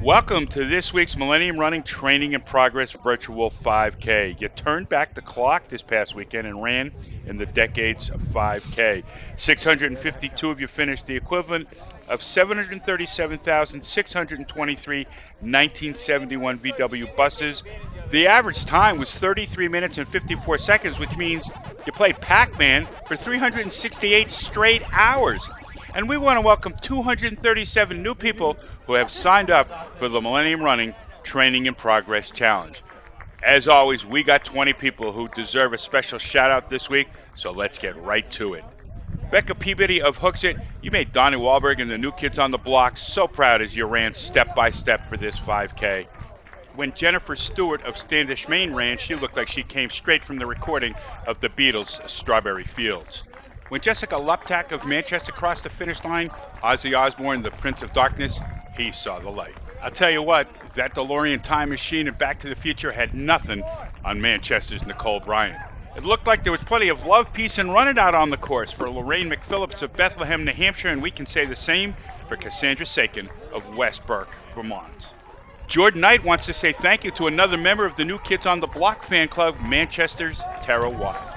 Welcome to this week's Millennium Running Training in Progress Virtual 5K. You turned back the clock this past weekend and ran in the decades of 5K. 652 of you finished, the equivalent of 737,623 1971 VW buses. The average time was 33 minutes and 54 seconds, which means you played Pac-Man for 368 straight hours. And we want to welcome 237 new people who have signed up for the Millennium Running Training in Progress Challenge. As always, we got 20 people who deserve a special shout out this week, so let's get right to it. Becca Peabody of Hooks It, you made Donnie Wahlberg and the New Kids on the Block so proud as you ran step by step for this 5K. When Jennifer Stewart of Standish, Maine ran, she looked like she came straight from the recording of the Beatles' Strawberry Fields. When Jessica Luptak of Manchester crossed the finish line, Ozzy Osbourne, the Prince of Darkness, he saw the light. I'll tell you what, that DeLorean time machine and Back to the Future had nothing on Manchester's Nicole Bryant. It looked like there was plenty of love, peace, and running out on the course for Lorraine McPhillips of Bethlehem, New Hampshire, and we can say the same for Cassandra Sakin of West Burke, Vermont. Jordan Knight wants to say thank you to another member of the New Kids on the Block fan club, Manchester's Tara Watt.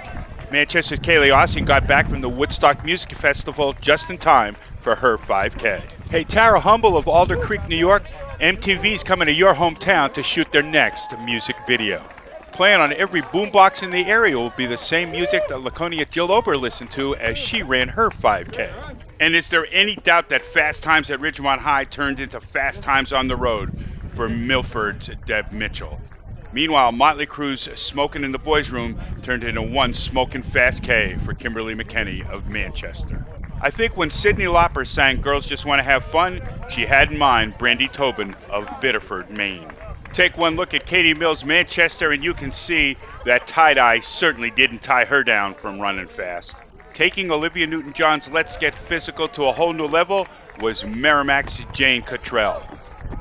Manchester's Kaylee Austin got back from the Woodstock Music Festival just in time for her 5K. Hey, Tara Humble of Alder Creek, New York, MTV's coming to your hometown to shoot their next music video. Playing on every boombox in the area will be the same music that Laconia Jill Ober listened to as she ran her 5K. And is there any doubt that Fast Times at Ridgemont High turned into Fast Times on the Road for Milford's Deb Mitchell? Meanwhile, Motley Crue's Smokin' in the Boys' Room turned into one Smokin' Fast K for Kimberly McKenney of Manchester. I think when Cyndi Lauper sang Girls Just Want to Have Fun, she had in mind Brandy Tobin of Biddeford, Maine. Take one look at Katie Mills, Manchester, and you can see that tie-dye certainly didn't tie her down from running fast. Taking Olivia Newton-John's Let's Get Physical to a whole new level was Merrimack's Jane Cottrell.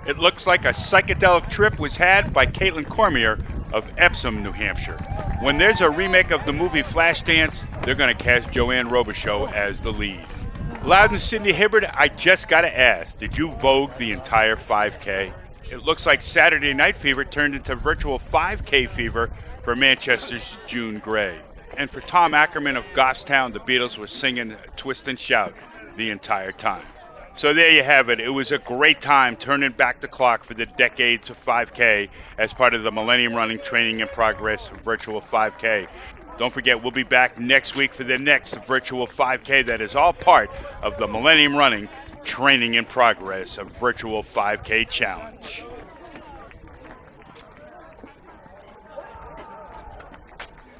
It looks like a psychedelic trip was had by Caitlin Cormier of Epsom, New Hampshire. When there's a remake of the movie Flashdance, they're going to cast Joanne Robichaux as the lead. Loudon Sidney Hibbard, I just got to ask, did you vogue the entire 5K? It looks like Saturday Night Fever turned into virtual 5K fever for Manchester's June Gray. And for Tom Ackerman of Goffstown, the Beatles were singing Twist and Shout the entire time. So there you have it. It was a great time turning back the clock for the decades of 5K as part of the Millennium Running Training in Progress Virtual 5K. Don't forget, we'll be back next week for the next Virtual 5K that is all part of the Millennium Running Training in Progress Virtual 5K Challenge.